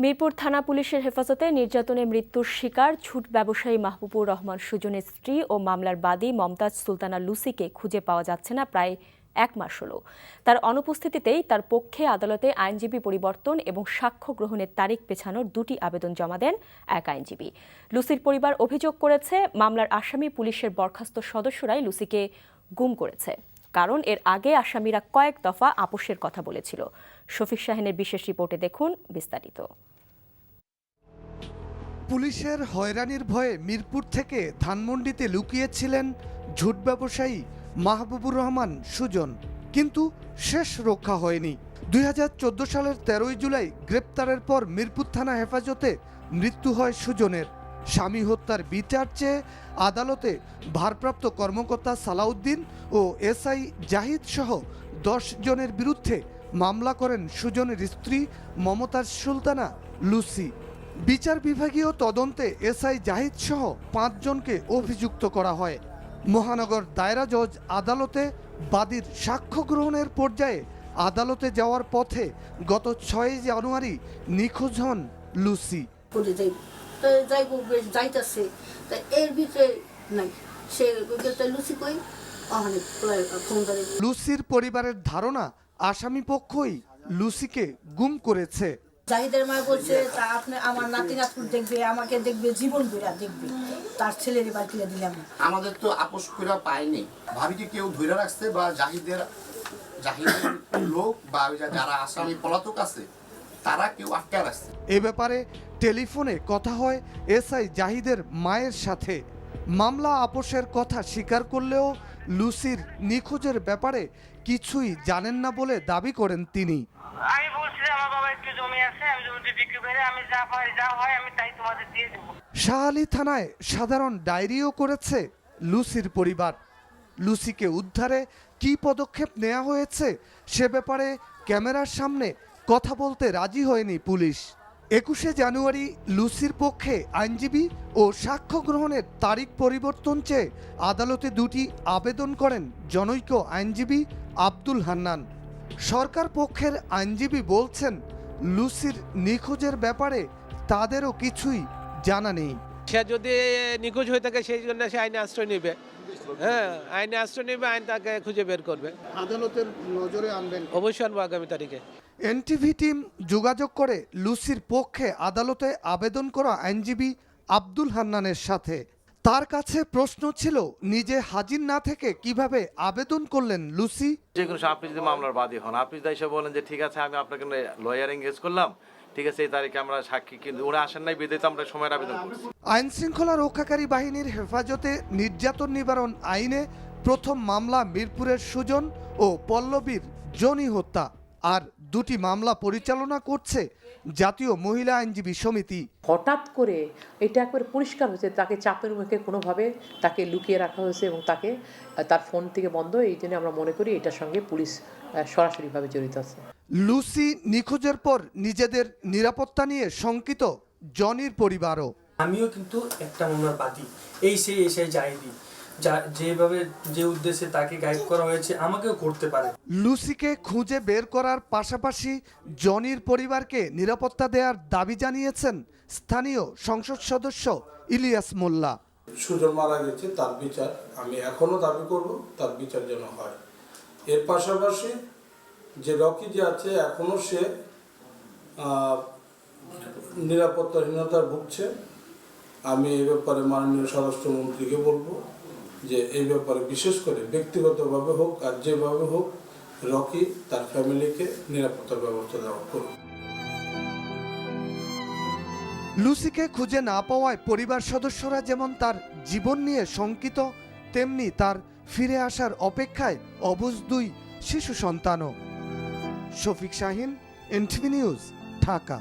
মিরপুর থানা পুলিশের হেফাজতে নির্যাতনে মৃত্যুর শিকার ছুট ব্যবসায়ী মাহবুবুর রহমান সুজনের স্ত্রী ও মামলার বাদী মমতাজ সুলতানা লুসিকে খুঁজে পাওয়া যাচ্ছে না প্রায় এক মাস হলো। তার অনুপস্থিতিতেই তার পক্ষে আদালতে আইনজীবী পরিবর্তন এবং সাক্ষ্য গ্রহণের তারিখ পেছানোর দুটি আবেদন জমা দেন এক আইনজীবী। লুসির পরিবার অভিযোগ করেছে, মামলার আসামি পুলিশের বরখাস্ত সদস্যরাই লুসিকে গুম করেছে, কারণ এর আগে আসামিরা কয়েক দফা আপোষের কথা বলেছিল। শফিক শাহিনের বিশেষ রিপোর্টে দেখুন বিস্তারিত। পুলিশের হয়রানির ভয়ে মিরপুর থেকে ধানমন্ডিতে লুকিয়েছিলেন ঝুট ব্যবসায়ী মাহবুবুর রহমান সুজন, কিন্তু শেষ রক্ষা হয়নি। 2014 সালের 13 জুলাই গ্রেপ্তারের পর মিরপুর থানা হেফাজতে মৃত্যু হয় সুজনের। স্বামী হত্যার বিচার চেয়ে আদালতে ভারপ্রাপ্ত কর্মকর্তা সালাউদ্দিন ও এসআই জাহিদ সহ 10 জনের বিরুদ্ধে মামলা করেন সুজনের স্ত্রী মমতাজ সুলতানা লুসি। বিচার বিভাগীয় তদন্তে এসআই জাহিদ সহ 5 জনকে অভিযুক্ত করা হয়। মহানগর দায়রা জজ আদালতে বাদীর সাক্ষ্য গ্রহণের পর্যায়ে আদালতে যাওয়ার পথে গত 6 জানুয়ারি নিখোঁজ হন লুসি। লুসির পরিবারের ধারণা, আসামি পক্ষই লুসিকে গুম করেছে। জাহিদের মা বলছে, তা আপনি আমার নাতি নাতকুর দেখবে, আমাকে দেখবে, জীবন ঘুরা দেখবে, তার ছেলের এবার কিনে দিলাম। আমাদের তো আপোষ করে পায়নি, ভাবিকে কেউ ধরে রাখছে বা জাহিদের লোক বা যারা আসামি পলাতক আছে তারা কেউ আটকে রাখছে। এ ব্যাপারে টেলিফোনে কথা হয় এসআই জাহিদের মায়ের সাথে। মামলা আপোষের কথা স্বীকার করলেও লুসির নিখোঁজের ব্যাপারে কিছুই জানেন না বলে দাবি করেন তিনি। আমি বলছি আমার বাবা একটু জমি আছে, আমি জমিতে বিক্রি করে আমি যা হয় আমি তাই তোমাদের দিয়ে দেব। শাহালি থানায় সাধারণ ডায়েরিও করেছে লুসির পরিবার। লুসিকে উদ্ধারে কী পদক্ষেপ নেওয়া হয়েছে সে ব্যাপারে ক্যামেরার সামনে কথা বলতে রাজি হয়নি পুলিশ। 21 জানুয়ারি লুসির পক্ষে আইনজীবী ও সাক্ষ্য গ্রহণের তারিখ পরিবর্তন চেয়ে আদালতে দুটি আবেদন করেন জনৈক আইনজীবী আব্দুল হান্নান। সরকার পক্ষের আইনজীবী বলছেন, লুসির নিখোঁজের ব্যাপারে তাদেরও কিছুই জানা নেই। সে যদি নিখোঁজ হয়ে থাকে সেই জন্য সে আইনে আশ্রয় নেবে। হ্যাঁ, আইনে আশ্রয় নেবে, আইন তাকে খুঁজে বের করবে। আদালতের নজরে আনবেন? অবশ্যই আনবো আগামী তারিখে। এনটিভি টিম যোগাযোগ করে লুসির পক্ষে আদালতে আবেদন করা আইনজীবী আব্দুল হান্নানের সাথে। তার কাছে প্রশ্ন ছিল, নিজে হাজির না থেকে কিভাবে আবেদন করলেন লুসি। যে কোনো আপনি যদি মামলার বাদী হন, আপনি তাই এসে বলেন যে ঠিক আছে আমি আপনাকে লয়ার এঙ্গেজ করলাম, ঠিক আছে এই তারিখে আমরা সাক্ষী, কিন্তু ওরা আসেন নাই বিদেতে আমরা সময়ের আবেদন করছি। আইন শৃঙ্খলা রক্ষাকারী বাহিনীর হেফাজতে নির্যাতন নিবারণ আইনে প্রথম মামলা মিরপুরের সুজন ও পল্লবীর জনি হত্যা, আর দুটি মামলা পরিচালনা করছে জাতীয় মহিলা আইনজীবী সমিতি। হঠাৎ করে এটা একবার পরিষ্কার হয়েছে, তাকে চাপের মুখে কোনোভাবে তাকে লুকিয়ে রাখা হয়েছে এবং তাকে তার ফোন থেকে বন্ধ। এই জন্য আমরা মনে করি এটার সঙ্গে পুলিশ সরাসরিভাবে জড়িত আছে। লুসি নিখোঁজের পর নিজেদের নিরাপত্তা নিয়ে শঙ্কিত জনির পরিবারও। আমিও কিন্তু একটা মামলার বাদী, এই সেই জাহিদি যেভাবে যে উদ্দেশ্যে তাকে গায়েব করা হয়েছে আমাকেও করতে পারে। লুসিকে খুঁজে বের করার পাশাপাশি জনির পরিবারকে নিরাপত্তা দেওয়ার দাবি জানিয়েছেন স্থানীয় সংসদ সদস্য ইলিয়াস মোল্লা। সুজন মারা গেছে, তার বিচার আমি এখনো দাবি করব, তার বিচার যেন হয়। এর পাশাপাশি যে রকি যে আছে এখনো সে নিরাপত্তাহীনতায় ভুগছে। আমি এই ব্যাপারে মাননীয় স্বরাষ্ট্রমন্ত্রীকে বলবো যে এই ব্যাপারে বিশেষ করে ব্যক্তিগতভাবে হোক আর যেভাবে হোক রকি তার ফ্যামিলিকে নিরাপত্তার ব্যবস্থা দেওয়া করুন। লুসিকে খুঁজে না পাওয়ায় পরিবার সদস্যরা যেমন তার জীবন নিয়ে শঙ্কিত, তেমনি তার ফিরে আসার অপেক্ষায় অবুঝ দুই শিশু সন্তানও। শফিক শাহিন, এনটিভি নিউজ, ঢাকা।